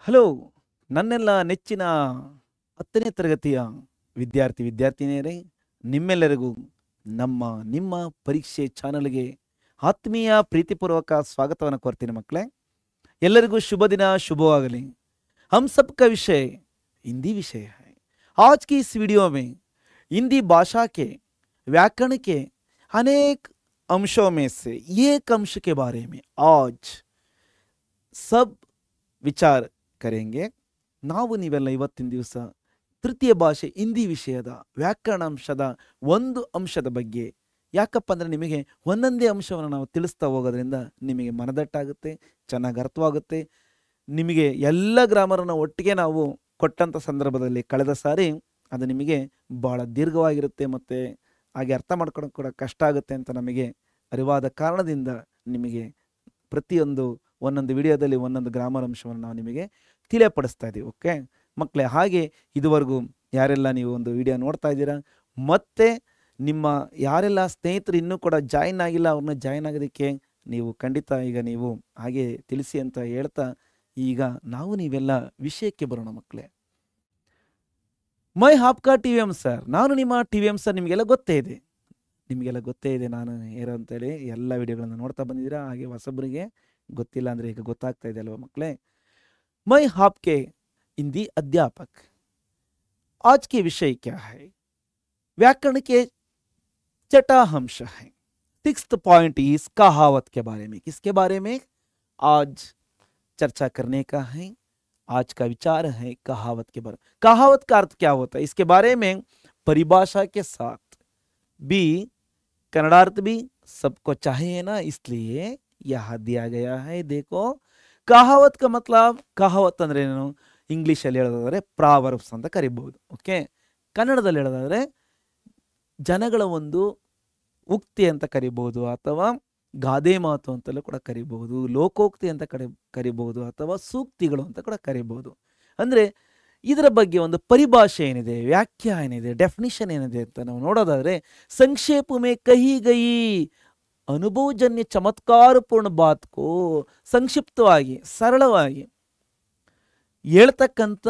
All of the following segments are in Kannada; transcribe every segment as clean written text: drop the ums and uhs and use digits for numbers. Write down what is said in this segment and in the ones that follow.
ಹಲೋ ನನ್ನೆಲ್ಲ ನೆಚ್ಚಿನ 10ನೇ ತರಗತಿಯ ವಿದ್ಯಾರ್ಥಿನಿಯರೇ, ನಿಮ್ಮೆಲ್ಲರಿಗೂ ನಿಮ್ಮ ಪರೀಕ್ಷೆ ಚಾನಲ್ಗೆ ಆತ್ಮೀಯ ಪ್ರೀತಿಪೂರ್ವಕ ಸ್ವಾಗತವನ್ನು ಕೋರ್ತೀನಿ ಮಕ್ಕಳೇ. ಎಲ್ಲರಿಗೂ शुभ दिन शुभवागली। हम सबका विषय हिंदी विषय है। आज की इस वीडियो में हिंदी भाषा के व्याकरण के अनेक अंशों में से एक अंश के बारे में आज सब विचार करेंगे। ನಾವು ನೀವೆಲ್ಲ ಇವತ್ತಿನ ದಿವಸ ತೃತೀಯ ಭಾಷೆ ಹಿಂದಿ ವಿಷಯದ ವ್ಯಾಕರಣಾಂಶದ ಒಂದು ಅಂಶದ ಬಗ್ಗೆ, ಯಾಕಪ್ಪ ಅಂದರೆ ನಿಮಗೆ ಒಂದೊಂದೇ ಅಂಶವನ್ನು ನಾವು ತಿಳಿಸ್ತಾ ಹೋಗೋದ್ರಿಂದ ನಿಮಗೆ ಮನದಟ್ಟಾಗುತ್ತೆ, ಚೆನ್ನಾಗಿ ಅರ್ಥವಾಗುತ್ತೆ. ನಿಮಗೆ ಎಲ್ಲ ಗ್ರಾಮರನ್ನು ಒಟ್ಟಿಗೆ ನಾವು ಕೊಟ್ಟಂಥ ಸಂದರ್ಭದಲ್ಲಿ ಕಳೆದ ಸಾರಿ ಅದು ನಿಮಗೆ ಭಾಳ ದೀರ್ಘವಾಗಿರುತ್ತೆ ಮತ್ತು ಹಾಗೆ ಅರ್ಥ ಮಾಡ್ಕೊಳ್ಳೋಕೆ ಕೂಡ ಕಷ್ಟ ಆಗುತ್ತೆ ಅಂತ ನಮಗೆ ಅರಿವಾದ ಕಾರಣದಿಂದ ನಿಮಗೆ ಪ್ರತಿಯೊಂದು ಒಂದೊಂದು ವಿಡಿಯೋದಲ್ಲಿ ಒಂದೊಂದು ಗ್ರಾಮರ್ ಅಂಶವನ್ನು ನಾವು ನಿಮಗೆ ತಿಳಿಯಪಡಿಸ್ತಾ ಇದ್ದೀವಿ. ಓಕೆ ಮಕ್ಕಳೇ, ಹಾಗೆ ಇದುವರೆಗೂ ಯಾರೆಲ್ಲ ನೀವು ಒಂದು ವಿಡಿಯೋ ನೋಡ್ತಾ ಇದ್ದೀರಾ ಮತ್ತು ನಿಮ್ಮ ಯಾರೆಲ್ಲ ಸ್ನೇಹಿತರು ಇನ್ನೂ ಕೂಡ ಜಾಯಿನ್ ಆಗಿಲ್ಲ ಅವ್ರನ್ನ ಜಾಯಿನ್ ಆಗೋದಕ್ಕೆ ನೀವು ಖಂಡಿತ ಈಗ ನೀವು ಹಾಗೆ ತಿಳಿಸಿ ಅಂತ ಹೇಳ್ತಾ, ಈಗ ನಾವು ನೀವೆಲ್ಲ ವಿಷಯಕ್ಕೆ ಬರೋಣ ಮಕ್ಕಳೇ. ಮೈ ಹಾಪ್ಕಾ ಟಿ ವಿ ಎಮ್ ಸರ್, ನಾನು ನಿಮ್ಮ ಟಿ ವಿ ಎಮ್ ಸರ್. ನಿಮಗೆಲ್ಲ ಗೊತ್ತೇ ಇದೆ ನಾನು ಯಾರು ಅಂತೇಳಿ ಎಲ್ಲ ವಿಡಿಯೋಗಳನ್ನು ನೋಡ್ತಾ ಬಂದಿದ್ದೀರಾ. ಹಾಗೆ ಹೊಸಬರಿಗೆ ಗೊತ್ತಿಲ್ಲ ಅಂದರೆ ಈಗ ಗೊತ್ತಾಗ್ತಾ ಇದೆ ಅಲ್ವಾ ಮಕ್ಕಳೇ. मैं आपके हिंदी अध्यापक। आज के विषय क्या है? व्याकरण के छठा अंश है। 6th पॉइंट इस कहावत के बारे में। किसके बारे में आज चर्चा करने का है? आज का विचार है कहावत के बारे में। कहावत का अर्थ क्या होता है इसके बारे में परिभाषा के साथ भी कन्नड़ार्थ भी सबको चाहिए ना, इसलिए यहाँ दिया गया है। देखो ಕಹಾವತ್ ಕ ಮತ್ಲಬ್, ಕಹಾವತ್ ಅಂದರೆ ಏನು? ಇಂಗ್ಲೀಷಲ್ಲಿ ಹೇಳೋದಾದರೆ ಪ್ರಾವರ್ಬ್ಸ್ ಅಂತ ಕರಿಬಹುದು. ಓಕೆ, ಕನ್ನಡದಲ್ಲಿ ಹೇಳೋದಾದರೆ ಜನಗಳ ಒಂದು ಉಕ್ತಿ ಅಂತ ಕರಿಬಹುದು, ಅಥವಾ ಗಾದೆ ಮಾತು ಅಂತಲೂ ಕೂಡ ಕರಿಬಹುದು, ಲೋಕೋಕ್ತಿ ಅಂತ ಕರಿಬಹುದು, ಅಥವಾ ಸೂಕ್ತಿಗಳು ಅಂತ ಕೂಡ ಕರಿಬಹುದು. ಅಂದರೆ ಇದರ ಬಗ್ಗೆ ಒಂದು ಪರಿಭಾಷೆ ಏನಿದೆ, ವ್ಯಾಖ್ಯಾ ಏನಿದೆ, ಡೆಫಿನಿಷನ್ ಏನಿದೆ ಅಂತ ನಾವು ನೋಡೋದಾದರೆ, ಸಂಕ್ಷೇಪ ಮೇ ಕಹಿ ಗಯಿ ಅನುಭವಜನ್ಯ ಚಮತ್ಕಾರಪೂರ್ಣ ಬಾತ್ಕೋ, ಸಂಕ್ಷಿಪ್ತವಾಗಿ ಸರಳವಾಗಿ ಹೇಳ್ತಕ್ಕಂಥ,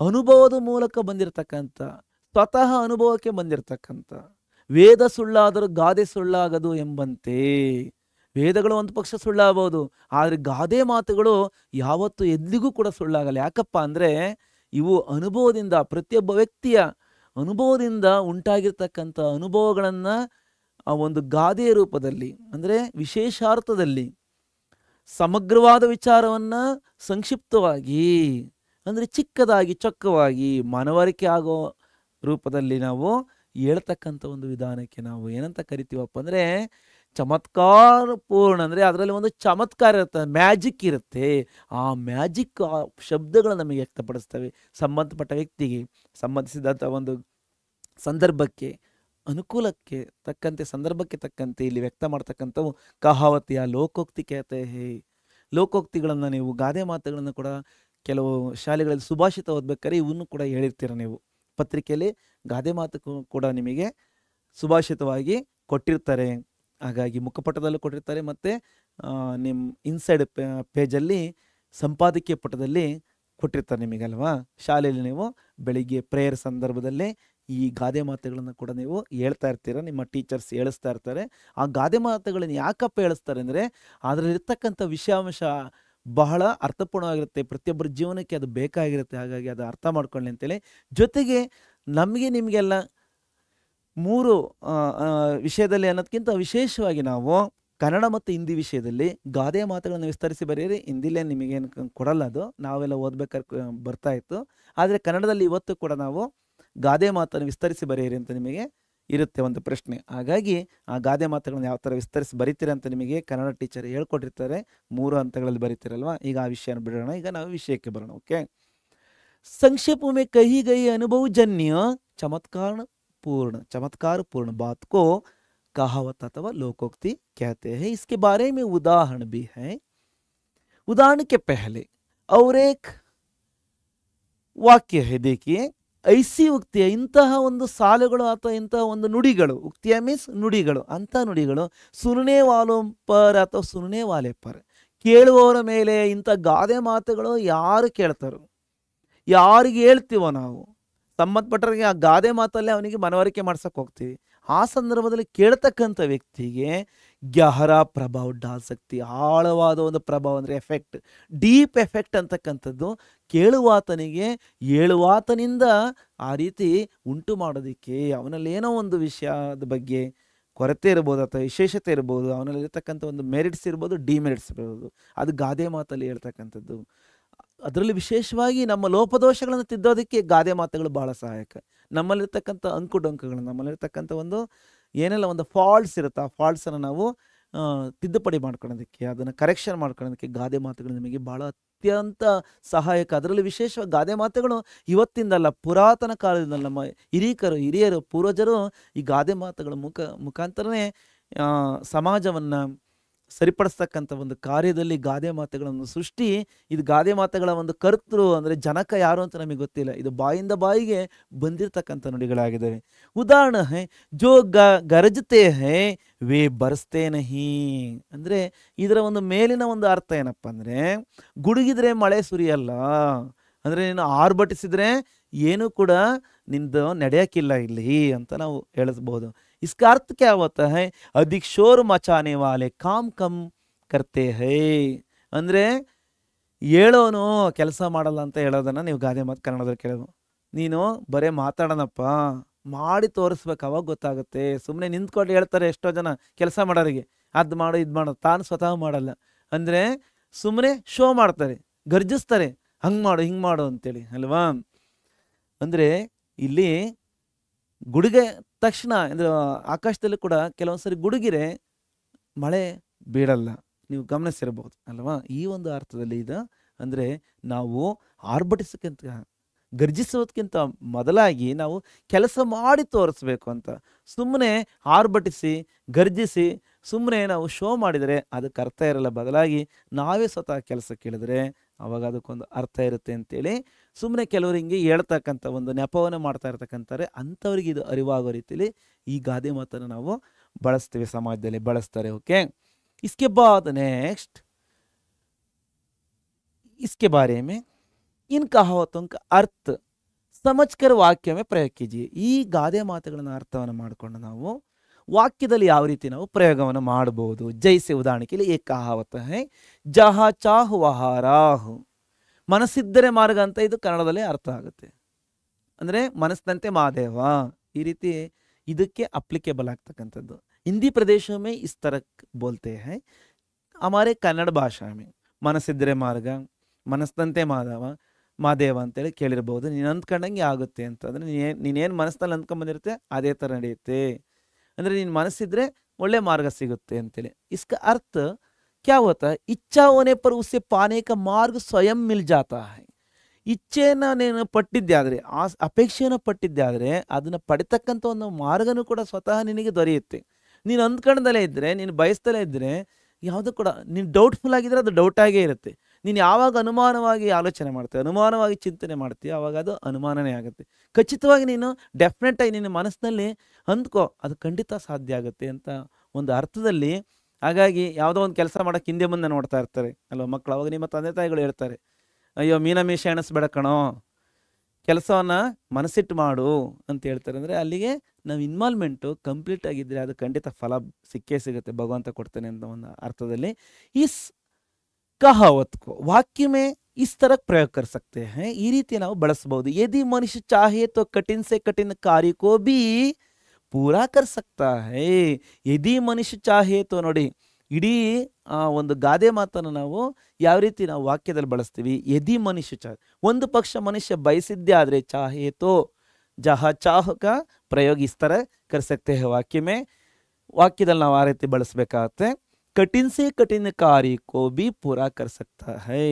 ಅನುಭವದ ಮೂಲಕ ಬಂದಿರತಕ್ಕಂಥ, ಸ್ವತಃ ಅನುಭವಕ್ಕೆ ಬಂದಿರತಕ್ಕಂಥ, ವೇದ ಸುಳ್ಳಾದರೂ ಗಾದೆ ಸುಳ್ಳಾಗದು ಎಂಬಂತೆ. ವೇದಗಳು ಒಂದು ಪಕ್ಷ ಸುಳ್ಳಾಗಬಹುದು, ಆದರೆ ಗಾದೆ ಮಾತುಗಳು ಯಾವತ್ತೂ ಎಲ್ಲಿಗೂ ಕೂಡ ಸುಳ್ಳಾಗಲ್ಲ. ಯಾಕಪ್ಪ ಅಂದರೆ ಇವು ಅನುಭವದಿಂದ, ಪ್ರತಿಯೊಬ್ಬ ವ್ಯಕ್ತಿಯ ಅನುಭವದಿಂದ ಉಂಟಾಗಿರ್ತಕ್ಕಂಥ ಅನುಭವಗಳನ್ನು ಆ ಒಂದು ಗಾದೆಯ ರೂಪದಲ್ಲಿ, ಅಂದರೆ ವಿಶೇಷಾರ್ಥದಲ್ಲಿ ಸಮಗ್ರವಾದ ವಿಚಾರವನ್ನು ಸಂಕ್ಷಿಪ್ತವಾಗಿ, ಅಂದರೆ ಚಿಕ್ಕದಾಗಿ ಚೊಕ್ಕವಾಗಿ ಮನವರಿಕೆ ಆಗೋ ರೂಪದಲ್ಲಿ ನಾವು ಹೇಳ್ತಕ್ಕಂಥ ಒಂದು ವಿಧಾನಕ್ಕೆ ನಾವು ಏನಂತ ಕರಿತೀವಪ್ಪ ಅಂದರೆ ಚಮತ್ಕಾರ ಪೂರ್ಣ. ಅಂದರೆ ಅದರಲ್ಲಿ ಒಂದು ಚಮತ್ಕಾರ ಇರುತ್ತೆ, ಮ್ಯಾಜಿಕ್ ಇರುತ್ತೆ. ಆ ಮ್ಯಾಜಿಕ್ ಆ ಶಬ್ದಗಳು ನಮಗೆ ವ್ಯಕ್ತಪಡಿಸ್ತವೆ, ಸಂಬಂಧಪಟ್ಟ ವ್ಯಕ್ತಿಗೆ ಸಂಬಂಧಿಸಿದಂಥ ಒಂದು ಸಂದರ್ಭಕ್ಕೆ, ಅನುಕೂಲಕ್ಕೆ ತಕ್ಕಂತೆ, ಸಂದರ್ಭಕ್ಕೆ ತಕ್ಕಂತೆ ಇಲ್ಲಿ ವ್ಯಕ್ತ ಮಾಡ್ತಕ್ಕಂಥವು ಕಹಾವತಿಯ ಲೋಕೋಕ್ತಿ ಕೇತೆ ಹೇ. ಲೋಕೋಕ್ತಿಗಳನ್ನು ನೀವು, ಗಾದೆ ಮಾತುಗಳನ್ನು ಕೂಡ ಕೆಲವು ಶಾಲೆಗಳಲ್ಲಿ ಸುಭಾಷಿತ ಓದ್ಬೇಕಾದ್ರೆ ಇವನ್ನು ಕೂಡ ಹೇಳಿರ್ತೀರ ನೀವು. ಪತ್ರಿಕೆಯಲ್ಲಿ ಗಾದೆ ಮಾತು ಕೂಡ ನಿಮಗೆ ಸುಭಾಷಿತವಾಗಿ ಕೊಟ್ಟಿರ್ತಾರೆ. ಹಾಗಾಗಿ ಮುಖಪಟದಲ್ಲೂ ಕೊಟ್ಟಿರ್ತಾರೆ, ಮತ್ತು ನಿಮ್ಮ ಇನ್ಸೈಡ್ ಪೇಜಲ್ಲಿ ಸಂಪಾದಕೀಯ ಪುಟದಲ್ಲಿ ಕೊಟ್ಟಿರ್ತಾರೆ ನಿಮಗಲ್ವಾ. ಶಾಲೆಯಲ್ಲಿ ನೀವು ಬೆಳಿಗ್ಗೆ ಪ್ರೇಯರ್ ಸಂದರ್ಭದಲ್ಲಿ ಈ ಗಾದೆ ಮಾತುಗಳನ್ನು ಕೂಡ ನೀವು ಹೇಳ್ತಾ ಇರ್ತೀರ, ನಿಮ್ಮ ಟೀಚರ್ಸ್ ಹೇಳಿಸ್ತಾ ಇರ್ತಾರೆ. ಆ ಗಾದೆ ಮಾತುಗಳನ್ನು ಯಾಕಪ್ಪ ಹೇಳಿಸ್ತಾರೆ ಅಂದರೆ ಅದರಲ್ಲಿರ್ತಕ್ಕಂಥ ವಿಷಯಾಂಶ ಬಹಳ ಅರ್ಥಪೂರ್ಣವಾಗಿರುತ್ತೆ, ಪ್ರತಿಯೊಬ್ಬರ ಜೀವನಕ್ಕೆ ಅದು ಬೇಕಾಗಿರುತ್ತೆ. ಹಾಗಾಗಿ ಅದು ಅರ್ಥ ಮಾಡ್ಕೊಳ್ಳಿ ಅಂತೇಳಿ, ಜೊತೆಗೆ ನಮಗೆ ನಿಮಗೆಲ್ಲ ಮೂರು ವಿಷಯದಲ್ಲಿ ಅನ್ನೋದಕ್ಕಿಂತ ವಿಶೇಷವಾಗಿ ನಾವು ಕನ್ನಡ ಮತ್ತು ಹಿಂದಿ ವಿಷಯದಲ್ಲಿ ಗಾದೆ ಮಾತುಗಳನ್ನು ವಿಸ್ತರಿಸಿ ಬರೆಯಿರಿ. ಹಿಂದಿಲೇ ನಿಮಗೇನು ಕೊಡಲ್ಲ, ಅದು ನಾವೆಲ್ಲ ಓದ್ಬೇಕಾದ್ರೆ ಬರ್ತಾ ಇತ್ತು. ಆದರೆ ಕನ್ನಡದಲ್ಲಿ ಇವತ್ತು ಕೂಡ ನಾವು ಗಾದೆ ಮಾತನ್ನು ವಿಸ್ತರಿಸಿ ಬರೆಯಿರಿ ಅಂತ ನಿಮಗೆ ಇರುತ್ತೆ ಒಂದು ಪ್ರಶ್ನೆ. ಹಾಗಾಗಿ ಆ ಗಾದೆ ಮಾತುಗಳನ್ನು ಯಾವ ಥರ ವಿಸ್ತರಿಸಿ ಬರೀತೀರ ಅಂತ ನಿಮಗೆ ಕನ್ನಡ ಟೀಚರ್ ಹೇಳ್ಕೊಟ್ಟಿರ್ತಾರೆ. 3 ಹಂತಗಳಲ್ಲಿ ಬರೀತೀರಲ್ವ. ಈಗ ಆ ವಿಷಯನ ಬಿಡೋಣ, ಈಗ ನಾವು ವಿಷಯಕ್ಕೆ ಬರೋಣ. ಓಕೆ, ಸಂಕ್ಷೇಪ ಮೇ ಕಹಿ ಗಯಿ ಅನುಭವಜನ್ಯ चमत्कार पूर्ण बात को कहावत अथवा लोकोक्ति कहते हैं। इसके बारे में उदाहरण भी है। उदाहरण के पहले और एक वाक्य है, देखिए ಐಸಿ ಉಕ್ತಿಯ ಇಂತಹ ಒಂದು ಸಾಲುಗಳು ಅಥವಾ ಇಂತಹ ಒಂದು ನುಡಿಗಳು, ಉಕ್ತಿಯ ಮೀನ್ಸ್ ನುಡಿಗಳು, ಅಂಥ ನುಡಿಗಳು ಸುನ್ನೆ ವಾಲೋಂ ಪರ್ ಅಥವಾ ಸುನ್ನೆ ವಾಲೆ ಪರ್, ಕೇಳುವವರ ಮೇಲೆ ಇಂಥ ಗಾದೆ ಮಾತುಗಳು ಯಾರು ಕೇಳ್ತಾರೋ, ಯಾರಿಗೆ ಹೇಳ್ತೀವೋ ನಾವು ಸಂಬಂಧಪಟ್ಟವರಿಗೆ ಆ ಗಾದೆ ಮಾತಲ್ಲೇ ಅವನಿಗೆ ಮನವರಿಕೆ ಮಾಡ್ಸಕ್ಕೆ ಹೋಗ್ತೀವಿ. ಆ ಸಂದರ್ಭದಲ್ಲಿ ಕೇಳ್ತಕ್ಕಂಥ ವ್ಯಕ್ತಿಗೆ ಗಹರ ಪ್ರಭಾವ ಡಾಲ್ ಸಕ್ತಿ, ಆಳವಾದ ಒಂದು ಪ್ರಭಾವ ಅಂದರೆ ಎಫೆಕ್ಟ್, ಡೀಪ್ ಎಫೆಕ್ಟ್ ಅಂತಕ್ಕಂಥದ್ದು ಕೇಳುವಾತನಿಗೆ ಹೇಳುವಾತನಿಂದ ಆ ರೀತಿ ಉಂಟು ಮಾಡೋದಕ್ಕೆ, ಅವನಲ್ಲಿ ಏನೋ ಒಂದು ವಿಷಯದ ಬಗ್ಗೆ ಕೊರತೆ ಇರ್ಬೋದು ಅಥವಾ ವಿಶೇಷತೆ ಇರ್ಬೋದು, ಅವನಲ್ಲಿ ಇರತಕ್ಕಂಥ ಒಂದು ಮೆರಿಟ್ಸ್ ಇರ್ಬೋದು, ಡಿಮೆರಿಟ್ಸ್ ಇರ್ಬೋದು, ಅದು ಗಾದೆ ಮಾತಲ್ಲಿ ಹೇಳ್ತಕ್ಕಂಥದ್ದು. ಅದರಲ್ಲಿ ವಿಶೇಷವಾಗಿ ನಮ್ಮ ಲೋಪದೋಷಗಳನ್ನು ತಿದ್ದೋದಕ್ಕೆ ಗಾದೆ ಮಾತುಗಳು ಬಹಳ ಸಹಾಯಕ. ನಮ್ಮಲ್ಲಿರ್ತಕ್ಕಂಥ ಅಂಕುಡೊಂಕುಗಳು, ನಮ್ಮಲ್ಲಿರ್ತಕ್ಕಂಥ ಒಂದು ಏನೆಲ್ಲ ಒಂದು ಫಾಲ್ಟ್ಸ್ ಇರುತ್ತೆ, ಆ ಫಾಲ್ಟ್ಸನ್ನು ನಾವು ತಿದ್ದುಪಡಿ ಮಾಡ್ಕೊಳ್ಳೋದಕ್ಕೆ, ಅದನ್ನು ಕರೆಕ್ಷನ್ ಮಾಡ್ಕೊಳ್ಳೋದಕ್ಕೆ ಗಾದೆ ಮಾತುಗಳು ನಿಮಗೆ ಭಾಳ ಅತ್ಯಂತ ಸಹಾಯಕ. ಅದರಲ್ಲಿ ವಿಶೇಷವಾಗಿ ಗಾದೆ ಮಾತುಗಳು ಇವತ್ತಿಂದಲ್ಲ, ಪುರಾತನ ಕಾಲದಿಂದ ನಮ್ಮ ಹಿರಿಯರು ಪೂರ್ವಜರು ಈ ಗಾದೆ ಮಾತುಗಳ ಮುಖಾಂತರನೇ ಸಮಾಜವನ್ನು ಸರಿಪಡಿಸ್ತಕ್ಕಂಥ ಒಂದು ಕಾರ್ಯದಲ್ಲಿ ಗಾದೆ ಮಾತುಗಳನ್ನು ಸೃಷ್ಟಿ. ಇದು ಗಾದೆ ಮಾತುಗಳ ಒಂದು ಕರ್ತೃ ಅಂದರೆ ಜನಕ ಯಾರು ಅಂತ ನಮಗೆ ಗೊತ್ತಿಲ್ಲ, ಇದು ಬಾಯಿಂದ ಬಾಯಿಗೆ ಬಂದಿರತಕ್ಕಂಥ ನುಡಿಗಳಾಗಿದ್ದಾವೆ. ಉದಾಹರಣೆ ಹೈ ಜೋ ಗರಜತೆ ಹೈ ವೇ ಬರ್ಸ್ತೆ ನಹಿ ಅಂದರೆ ಇದರ ಒಂದು ಮೇಲಿನ ಒಂದು ಅರ್ಥ ಏನಪ್ಪ ಅಂದರೆ, ಗುಡುಗಿದ್ರೆ ಮಳೆ ಸುರಿಯಲ್ಲ ಅಂದರೆ ನೀನು ಆರ್ಭಟಿಸಿದ್ರೆ ಏನು ಕೂಡ ನಿಂದು ನಡೆಯೋಕ್ಕಿಲ್ಲ ಇಲ್ಲಿ ಅಂತ ನಾವು ಹೇಳಿಸ್ಬೋದು. इसका अर्थ क्या होता है, अधिक शोर मचाने वाले काम कम करते हैं ಅಂದರೆ ಹೇಳೋನು ಕೆಲಸ ಮಾಡಲ್ಲ ಅಂತ ಹೇಳೋದನ್ನು ನೀವು ಗಾದೆ ಮಾತು ಕನ್ನಡದಲ್ಲಿ ಕೇಳೋದು. ನೀನು ಬರೀ ಮಾತಾಡೋಣಪ್ಪ, ಮಾಡಿ ತೋರಿಸ್ಬೇಕು, ಅವಾಗ ಗೊತ್ತಾಗುತ್ತೆ. ಸುಮ್ಮನೆ ನಿಂತ್ಕೊಂಡು ಹೇಳ್ತಾರೆ ಎಷ್ಟೋ ಜನ ಕೆಲಸ ಮಾಡೋರಿಗೆ, ಅದು ಮಾಡು ಇದು ಮಾಡು, ತಾನು ಸ್ವತಃ ಮಾಡಲ್ಲ. ಅಂದರೆ ಸುಮ್ಮನೆ ಶೋ ಮಾಡ್ತಾರೆ, ಗರ್ಜಿಸ್ತಾರೆ, ಹಂಗೆ ಮಾಡು ಹಿಂಗೆ ಮಾಡು ಅಂತೇಳಿ ಅಲ್ವಾ. ಅಂದರೆ ಇಲ್ಲಿ ಗುಡುಗೆ ತಕ್ಷಣ ಅಂದರೆ ಆಕಾಶದಲ್ಲಿ ಕೂಡ ಕೆಲವೊಂದು ಸರಿ ಗುಡುಗಿರೆ ಮಳೆ ಬೀಳಲ್ಲ, ನೀವು ಗಮನಿಸಿರಬಹುದು ಅಲ್ವಾ. ಈ ಒಂದು ಅರ್ಥದಲ್ಲಿ ಇದು ಅಂದರೆ ನಾವು ಆರ್ಭಟಿಸೋಕ್ಕಿಂತ ಗರ್ಜಿಸೋದಕ್ಕಿಂತ ಮೊದಲಾಗಿ ನಾವು ಕೆಲಸ ಮಾಡಿ ತೋರಿಸ್ಬೇಕು ಅಂತ. ಸುಮ್ಮನೆ ಆರ್ಭಟಿಸಿ ಗರ್ಜಿಸಿ ಸುಮ್ಮನೆ ನಾವು ಶೋ ಮಾಡಿದರೆ ಅದಕ್ಕೆ ಅರ್ಥ ಇರಲ್ಲ. ಬದಲಾಗಿ ನಾವೇ ಸ್ವತಃ ಕೆಲಸ ಕೇಳಿದ್ರೆ ಅವಾಗ ಅದಕ್ಕೊಂದು ಅರ್ಥ ಇರುತ್ತೆ ಅಂತೇಳಿ ಸುಮ್ಮನೆ ಕೆಲವರು ಹಿಂಗೆ ಹೇಳ್ತಕ್ಕಂಥ ಒಂದು ನೆಪವನ್ನು ಮಾಡ್ತಾ ಇರ್ತಕ್ಕಂಥವ್ರೆ, ಅಂಥವ್ರಿಗೆ ಇದು ಅರಿವಾಗೋ ರೀತಿಯಲ್ಲಿ ಈ ಗಾದೆ ಮಾತನ್ನು ನಾವು ಬಳಸ್ತೀವಿ, ಸಮಾಜದಲ್ಲಿ ಬಳಸ್ತಾರೆ. ಓಕೆ, इसके बाद नेक्स्ट इसके बारे में इन कहावतों का अर्थ समझकर वाक्य में प्रयोग कीजिए. ಈ ಗಾದೆ ಮಾತುಗಳನ್ನು ಅರ್ಥವನ್ನು ಮಾಡಿಕೊಂಡು ನಾವು ವಾಕ್ಯದಲ್ಲಿ ಯಾವ ರೀತಿ ನಾವು ಪ್ರಯೋಗವನ್ನು ಮಾಡಬಹುದು. ಜೈಸೆ ಉದಾಹರಣೆಗೆ ಏಕ ಕಹಾವತ ಹೈ ಜಹಾ ಚಾಹು ವಹಾ ರಾಹು, ಮನಸ್ಸಿದ್ದರೆ ಮಾರ್ಗ ಅಂತ ಇದು ಕನ್ನಡದಲ್ಲಿ ಅರ್ಥ ಆಗುತ್ತೆ. ಅಂದರೆ ಮನಸ್ಸಿನಂತೆ ಮಾದೇವ, ಈ ರೀತಿ ಇದಕ್ಕೆ ಅಪ್ಲಿಕೇಬಲ್ ಆಗ್ತಕ್ಕಂಥದ್ದು. ಹಿಂದಿ ಪ್ರದೇಶ ಮೇ ಇಸ್ ತರ ಬೋಲ್ತೆ ಹೈ, ಹಮಾರೆ ಕನ್ನಡ ಭಾಷಾ ಮೇ ಮನಸ್ಸಿದ್ದರೆ ಮಾರ್ಗ, ಮನಸ್ಸಿನಂತೆ ಮಾದೇವ ಅಂತೇಳಿ ಕೇಳಿರ್ಬೋದು. ನೀನು ಅಂದ್ಕೊಂಡಂಗೆ ಆಗುತ್ತೆ ಅಂತಂದರೆ ನೀನೇನು ಮನಸ್ಸಿನಲ್ಲಿ ಅಂದ್ಕೊಂಡ್ಬಂದಿರುತ್ತೆ ಅದೇ ಥರ ನಡೆಯುತ್ತೆ. ಅಂದರೆ ನೀನು ಮನಸ್ಸಿದ್ರೆ ಒಳ್ಳೆ ಮಾರ್ಗ ಸಿಗುತ್ತೆ ಅಂತೇಳಿ. इसका अर्थ क्या होता है, इच्छा होने पर उसे पाने का मार्ग स्वयं मिल जाता है. ಇಚ್ಛೆಯನ್ನು ನೀನು ಪಟ್ಟಿದ್ದೆ ಆದರೆ, ಆ ಅಪೇಕ್ಷೆಯನ್ನು ಪಟ್ಟಿದ್ದೆ ಆದರೆ ಅದನ್ನು ಪಡಿತಕ್ಕಂಥ ಒಂದು ಮಾರ್ಗನೂ ಕೂಡ ಸ್ವತಃ ನಿನಗೆ ದೊರೆಯುತ್ತೆ. ನೀನು ಅಂದ್ಕೊಂಡದಲ್ಲೇ ಇದ್ದರೆ, ನೀನು ಬಯಸ್ತಲೇ ಇದ್ದರೆ ಯಾವುದೂ ಕೂಡ ನೀನು ಡೌಟ್ಫುಲ್ ಆಗಿದ್ರೆ ಅದು ಡೌಟಾಗೇ ಇರುತ್ತೆ. ನೀನು ಯಾವಾಗ ಅನುಮಾನವಾಗಿ ಆಲೋಚನೆ ಮಾಡ್ತೀಯ, ಅನುಮಾನವಾಗಿ ಚಿಂತನೆ ಮಾಡ್ತೀಯ, ಆವಾಗ ಅದು ಅನುಮಾನನೇ ಆಗುತ್ತೆ. ಖಚಿತವಾಗಿ ನೀನು ಡೆಫಿನೆಟಾಗಿ ನಿನ್ನ ಮನಸ್ಸಿನಲ್ಲಿ ಅಂದ್ಕೋ, ಅದು ಖಂಡಿತ ಸಾಧ್ಯ ಆಗುತ್ತೆ ಅಂತ ಒಂದು ಅರ್ಥದಲ್ಲಿ. ಹಾಗಾಗಿ ಯಾವುದೋ ಒಂದು ಕೆಲಸ ಮಾಡೋಕ್ಕೆ ಹಿಂದೆ ಮುಂದೆ ನೋಡ್ತಾ ಇರ್ತಾರೆ ಅಲ್ವ ಮಕ್ಕಳು. ಅವಾಗ ನಿಮ್ಮ ತಂದೆ ತಾಯಿಗಳು ಹೇಳ್ತಾರೆ, ಅಯ್ಯೋ ಮೀಶ ಎಣಿಸ್ಬೇಡ ಕಣೋ, ಕೆಲಸವನ್ನು ಮನಸ್ಸಿಟ್ಟು ಮಾಡು ಅಂತ ಹೇಳ್ತಾರೆ. ಅಂದರೆ ಅಲ್ಲಿಗೆ ನಾವು ಇನ್ವಾಲ್ವ್ಮೆಂಟು ಕಂಪ್ಲೀಟ್ ಆಗಿದ್ದರೆ ಅದು ಖಂಡಿತ ಫಲ ಸಿಕ್ಕೇ ಸಿಗುತ್ತೆ, ಭಗವಂತ ಕೊಡ್ತಾನೆ ಅಂತ ಒಂದು ಅರ್ಥದಲ್ಲಿ. ಇಸ್ कहावत को वाक्य में इस तरह प्रयोग कर सकते हैं, ಈ ರೀತಿ ನಾವು ಬಳಸಬಹುದು. यदि मनुष्य चाहे तो कठिन से कठिन कार्य को भी पूरा कर सकता है. यदि मनुष्य चाहे तो ನೋಡಿ, ಇಡೀ ಒಂದು ಗಾದೆ ಮಾತನ್ನು ನಾವು ಯಾವ ರೀತಿ ನಾವು ವಾಕ್ಯದಲ್ಲಿ ಬಳಸ್ತೀವಿ. ಯದಿ ಮನುಷ್ಯ ಚಾಹೆ, ಒಂದು ಪಕ್ಷ ಮನುಷ್ಯ ಬಯಸಿದ್ದೇ ಆದರೆ ಚಾಹೆ ತೋ ಜಹ ಚಾಹ್ ಕಾ ಪ್ರಯೋಗ ಇಸ್ ತರ ಕರ್ ಸಕ್ತೆ ಹೈ ವಾಕ್ಯ ಮೇ, ವಾಕ್ಯದಲ್ಲಿ ನಾವು ಆ ರೀತಿ ಬಳಸಬೇಕಾಗತ್ತೆ. ಕಠಿನ್ ಸೆ ಕಠಿನ್ ಕಾರ್ಯ ಕೋ ಬಿ ಪೂರಾ ಕರ್ ಸಕ್ತಾ ಹೈ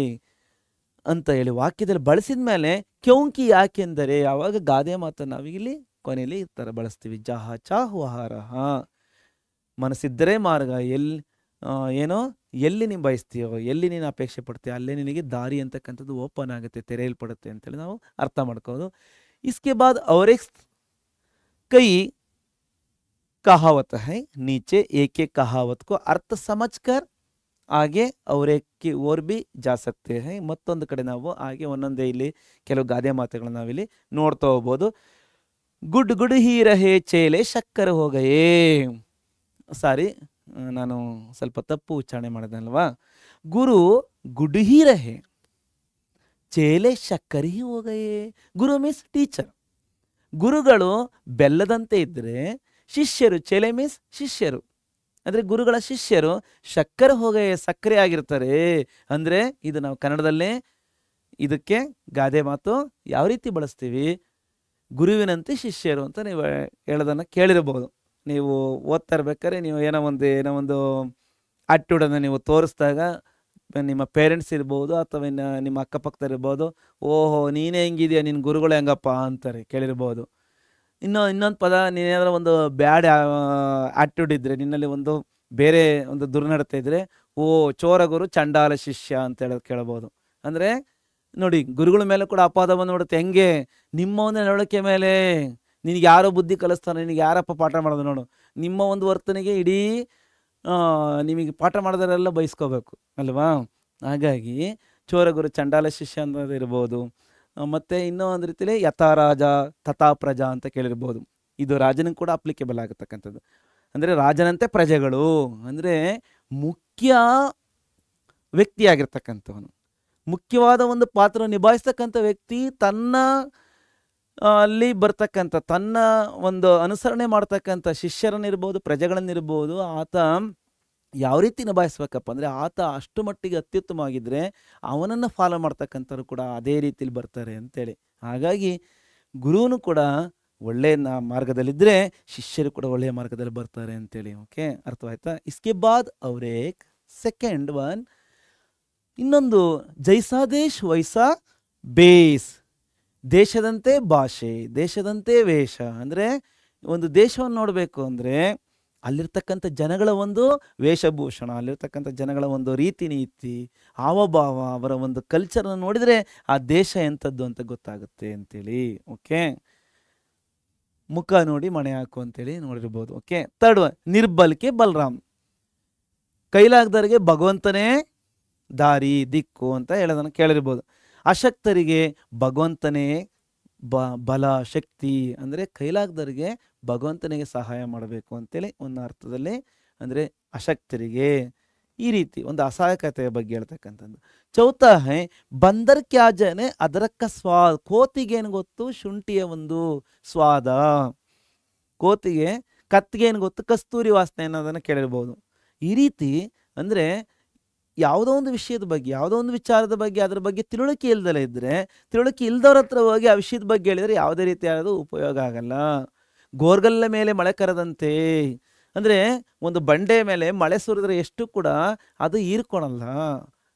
ಅಂತ ಹೇಳಿ ವಾಕ್ಯದಲ್ಲಿ ಬಳಸಿದ ಮೇಲೆ ಕ್ಯೋಂಕಿ ಯಾಕೆಂದರೆ, ಯಾವಾಗ ಗಾದೆ ಮಾತನ್ನು ನಾವಿಲ್ಲಿ ಕೊನೆಯಲ್ಲಿ ಈ ಥರ ಬಳಸ್ತೀವಿ. ಜಹ ಚಾಹ್ ವಹಾರಹ, ಮನಸ್ಸಿದ್ದರೆ ಮಾರ್ಗ, ಏನೋ ಎಲ್ಲಿ ನೀನು ಬಯಸ್ತೀಯೋ, ಎಲ್ಲಿ ನೀನು ಅಪೇಕ್ಷೆ ಪಡ್ತೀಯೋ ಅಲ್ಲೇ ನಿನಗೆ ದಾರಿ ಅಂತಕ್ಕಂಥದ್ದು ಓಪನ್ ಆಗುತ್ತೆ, ತೆರೆಯಲ್ಪಡುತ್ತೆ ಅಂತೇಳಿ ನಾವು ಅರ್ಥ ಮಾಡ್ಕೋದು. इसके बाद और एक कई कहावत है, नीचे एक एक कहावत को अर्थ समझकर ಹಾಗೆ ಅವರೇ ಕಿ ಓರ್ ಬಿ ಜಾ ಸಕ್ತೆ ಹೈ. ಮತ್ತೊಂದು ಕಡೆ ನಾವು ಹಾಗೆ ಒಂದೊಂದೇ ಇಲ್ಲಿ ಕೆಲವು ಗಾದೆ ಮಾತುಗಳನ್ನ ನಾವಿಲ್ಲಿ ನೋಡ್ತಾ ಹೋಗ್ಬೋದು. ಗುಡ್ ಗುಡ್ ಹೀ ರಹೇ ಚೇಲೆ ಶಕ್ಕರ್ ಹೋಗಯೇ. ಸಾರಿ, ನಾನು ಸ್ವಲ್ಪ ತಪ್ಪು ಉಚ್ಚಾರಣೆ ಮಾಡಿದಲ್ವಾ. ಗುರು ಗುಡ್ ಹೀ ರಹೇ ಚೇಲೆ ಶಕ್ಕರ್ ಹಿ ಹೋಗಯೇ. ಗುರು ಮೀನ್ಸ್ ಟೀಚರ್. ಗುರುಗಳು ಬೆಲ್ಲದಂತೆ ಇದ್ದರೆ ಶಿಷ್ಯರು, ಚೇಲೆ ಮೀನ್ಸ್ ಶಿಷ್ಯರು ಅಂದರೆ ಗುರುಗಳ ಶಿಷ್ಯರು ಶಕ್ಕರೆ ಹೋಗಯೇ ಸಕ್ಕರೆ ಆಗಿರ್ತಾರೆ. ಅಂದರೆ ಇದು ನಾವು ಕನ್ನಡದಲ್ಲೇ ಇದಕ್ಕೆ ಗಾದೆ ಮಾತು ಯಾವ ರೀತಿ ಬಳಸ್ತೀವಿ, ಗುರುವಿನಂತೆ ಶಿಷ್ಯರು ಅಂತ ನೀವು ಹೇಳೋದನ್ನು ಕೇಳಿರಬಹುದು. ನೀವು ಓದ್ತಾ ಇರ್ಬೇಕಾದ್ರೆ ನೀವು ಏನೋ ಒಂದು ಆಟಿಟ್ಯೂಡನ್ನು ನೀವು ತೋರಿಸಿದಾಗ ನಿಮ್ಮ ಪೇರೆಂಟ್ಸ್ ಇರ್ಬೋದು ಅಥವಾ ನಿಮ್ಮ ಅಕ್ಕಪಕ್ಕದಲ್ಲಿರ್ಬೋದು, ಓಹೋ ನೀನೇ ಹೆಂಗಿದೆಯಾ, ನಿನ್ನ ಗುರುಗಳು ಹೆಂಗಪ್ಪ ಅಂತಾರೆ, ಕೇಳಿರ್ಬೋದು. ಇನ್ನೊಂದು ಪದ, ನೀನೇನಾದ್ರೂ ಒಂದು ಬ್ಯಾಡ್ ಆಟಿಟ್ಯೂಡ್ ಇದ್ದರೆ, ನಿನ್ನಲ್ಲಿ ಒಂದು ಬೇರೆ ಒಂದು ದುರ್ನಡತೆ ಇದ್ದರೆ, ಓ ಚೋರ ಗುರು ಚಂಡಾಲ ಶಿಷ್ಯ ಅಂತ ಹೇಳೋದು ಕೇಳಬಹುದು. ಅಂದರೆ ನೋಡಿ, ಗುರುಗಳ ಮೇಲೆ ಕೂಡ ಅಪಾದವನ್ನು ನೋಡುತ್ತೆ. ಹೆಂಗೆ ನಿಮ್ಮ ಒಂದು ನಡವಳಿಕೆ ಮೇಲೆ ನಿನಗೆ ಯಾರೋ ಬುದ್ಧಿ ಕಲಿಸ್ತಾನೆ, ನಿನಗೆ ಯಾರಪ್ಪ ಪಾಠ ಮಾಡೋದು ನೋಡು, ನಿಮ್ಮ ಒಂದು ವರ್ತನೆಗೆ ಇಡೀ ನಿಮಗೆ ಪಾಠ ಮಾಡೋದರೆಲ್ಲ ಬಯಸ್ಕೋಬೇಕು ಅಲ್ವಾ. ಹಾಗಾಗಿ ಚೋರ ಗುರು ಚಂಡಾಲ ಶಿಷ್ಯ ಅನ್ನೋದು ಇರ್ಬೋದು. ಮತ್ತು ಇನ್ನೂ ಒಂದು ರೀತಿಯಲ್ಲಿ ಯಥಾ ರಾಜ ತಥಾ ಪ್ರಜಾ ಅಂತ ಕೇಳಿರ್ಬೋದು. ಇದು ರಾಜನಿಗೆ ಕೂಡ ಅಪ್ಲಿಕೇಬಲ್ ಆಗತಕ್ಕಂಥದ್ದು. ಅಂದರೆ ರಾಜನಂತೆ ಪ್ರಜೆಗಳು ಅಂದರೆ ಮುಖ್ಯ ವ್ಯಕ್ತಿಯಾಗಿರ್ತಕ್ಕಂಥವನು, ಮುಖ್ಯವಾದ ಒಂದು ಪಾತ್ರ ನಿಭಾಯಿಸ್ತಕ್ಕಂಥ ವ್ಯಕ್ತಿ ತನ್ನ ಅಲ್ಲಿ ಬರ್ತಕ್ಕಂಥ ತನ್ನ ಒಂದು ಅನುಸರಣೆ ಮಾಡ್ತಕ್ಕಂಥ ಶಿಷ್ಯರನ್ನಿರ್ಬೋದು, ಪ್ರಜೆಗಳನ್ನಿರ್ಬೋದು, ಆತ ಯಾವ ರೀತಿ ನಿಭಾಯಿಸ್ಬೇಕಪ್ಪ ಅಂದರೆ ಆತ ಅಷ್ಟು ಮಟ್ಟಿಗೆ ಅತ್ಯುತ್ತಮವಾಗಿದ್ದರೆ ಅವನನ್ನು ಫಾಲೋ ಮಾಡ್ತಕ್ಕಂಥವ್ರು ಕೂಡ ಅದೇ ರೀತಿಲಿ ಬರ್ತಾರೆ ಅಂತೇಳಿ. ಹಾಗಾಗಿ ಗುರುವನು ಕೂಡ ಒಳ್ಳೆಯ ಮಾರ್ಗದಲ್ಲಿದ್ದರೆ ಶಿಷ್ಯರು ಕೂಡ ಒಳ್ಳೆಯ ಮಾರ್ಗದಲ್ಲಿ ಬರ್ತಾರೆ ಅಂತೇಳಿ. ಓಕೆ, ಅರ್ಥವಾಯ್ತಾ. ಇಸ್ಕೆ ಬಾದ್ ಅವರೇ ಸೆಕೆಂಡ್ ಒನ್, ಇನ್ನೊಂದು ಜೈಸಾ ದೇಶ್ ವೈಸಾ ಬೇಸ್. ದೇಶದಂತೆ ಭಾಷೆ, ದೇಶದಂತೆ ವೇಷ. ಅಂದರೆ ಒಂದು ದೇಶವನ್ನು ನೋಡಬೇಕು ಅಂದರೆ ಅಲ್ಲಿರ್ತಕ್ಕಂಥ ಜನಗಳ ಒಂದು ವೇಷಭೂಷಣ, ಅಲ್ಲಿರ್ತಕ್ಕಂಥ ಜನಗಳ ಒಂದು ರೀತಿ ನೀತಿ, ಹಾವಭಾವ, ಅವರ ಒಂದು ಕಲ್ಚರನ್ನು ನೋಡಿದರೆ ಆ ದೇಶ ಎಂಥದ್ದು ಅಂತ ಗೊತ್ತಾಗುತ್ತೆ ಅಂತೇಳಿ. ಓಕೆ, ಮುಖ ನೋಡಿ ಮಣೆ ಹಾಕು ಅಂತೇಳಿ ನೋಡಿರ್ಬೋದು. ಓಕೆ, ಥರ್ಡ್ ಒನ್ ನಿರ್ಬಲ್ಕೆ ಬಲರಾಮ್. ಕೈಲಾಗದವರಿಗೆ ಭಗವಂತನೇ ದಾರಿ ದಿಕ್ಕು ಅಂತ ಹೇಳೋದನ್ನು ಕೇಳಿರ್ಬೋದು. ಅಶಕ್ತರಿಗೆ ಭಗವಂತನೇ ಬಲ ಶಕ್ತಿ, ಅಂದರೆ ಕೈಲಾಗದವರಿಗೆ ಭಗವಂತನಿಗೆ ಸಹಾಯ ಮಾಡಬೇಕು ಅಂತೇಳಿ ಒಂದು ಅರ್ಥದಲ್ಲಿ. ಅಂದರೆ ಅಶಕ್ತರಿಗೆ ಈ ರೀತಿ ಒಂದು ಅಸಹಾಯಕತೆಯ ಬಗ್ಗೆ ಹೇಳ್ತಕ್ಕಂಥದ್ದು. ಚೌಥಾ ಹೈ ಬಂದರ್ ಕ್ಯಾ ಜನೆ ಅದರಕ್ಕ ಸ್ವಾದ. ಕೋತಿಗೇನು ಗೊತ್ತು ಶುಂಠಿಯ ಒಂದು ಸ್ವಾದ, ಕೋತಿಗೆ ಕತ್ತಿಗೇನು ಗೊತ್ತು ಕಸ್ತೂರಿ ವಾಸನೆ ಅನ್ನೋದನ್ನು ಕೇಳಿರ್ಬೋದು. ಈ ರೀತಿ ಅಂದರೆ ಯಾವುದೋ ಒಂದು ವಿಷಯದ ಬಗ್ಗೆ, ಯಾವುದೋ ಒಂದು ವಿಚಾರದ ಬಗ್ಗೆ ಅದರ ಬಗ್ಗೆ ತಿಳುವಳಿಕೆ ಇಲ್ದಲೇ ಇದ್ದರೆ, ತಿಳುವಳಿಕೆ ಇಲ್ದವ್ರ ಹತ್ರ ಹೋಗಿ ಆ ವಿಷಯದ ಬಗ್ಗೆ ಹೇಳಿದರೆ ಯಾವುದೇ ರೀತಿಯಾದ ಉಪಯೋಗ ಆಗಲ್ಲ. ಗೋರ್ಗಲ್ಲ ಮೇಲೆ ಮಳೆ ಕರೆದಂತೆ, ಅಂದರೆ ಒಂದು ಬಂಡೆ ಮೇಲೆ ಮಳೆ ಸುರಿದ್ರೆ ಎಷ್ಟು ಕೂಡ ಅದು ಹೀರ್ಕೊಳಲ್ಲ.